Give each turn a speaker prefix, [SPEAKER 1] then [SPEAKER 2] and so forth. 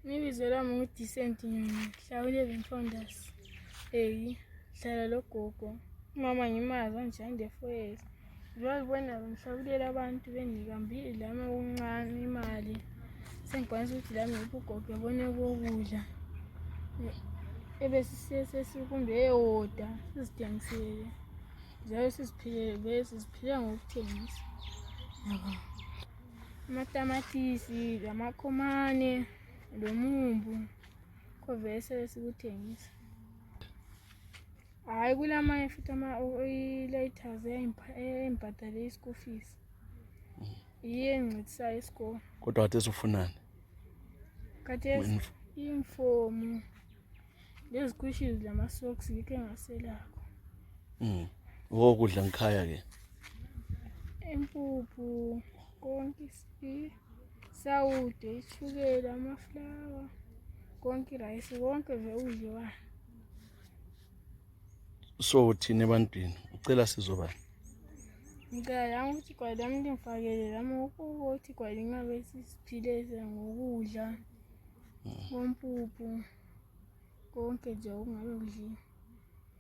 [SPEAKER 1] Ibizo lami ngu-Decent Nyoni, Hlawulele Founders. Hlala logogo. Mama ngimazi nje foyezi. Ngiyabona ngihlawulela abantu bengikambi lami okuncane imali. Sengikwanisa ukuthi lami ngiphe ugogo ebone kokudla. Ebese sesikumbe eyoda sizithengisele. Njalo siziphile ngokuthengisa. Amatamatisi, amakhomane, lomumbu kovese sikuthengisa. Hayi kulamanye futhi i-laters engibhadale i-school fees. Iye ngincedisayo isikole.
[SPEAKER 2] Kodwa kade ufunani?
[SPEAKER 1] Kade uniform. Lezi squishes lama-socks yikho engaselakho.
[SPEAKER 2] Okudla ngikhaya ke.
[SPEAKER 1] Impuphu, konke sawude, ishukela, amaflawa, konke rice, konke nje udliwayo.
[SPEAKER 2] So thina ebantwini ucela sizobani?
[SPEAKER 1] Ngicela ukuthi igwala lami lingifakele lami ukuthi igwala lingabe sisiphileze ngokudla, kompuphu, konke nje okungabe kudliwa.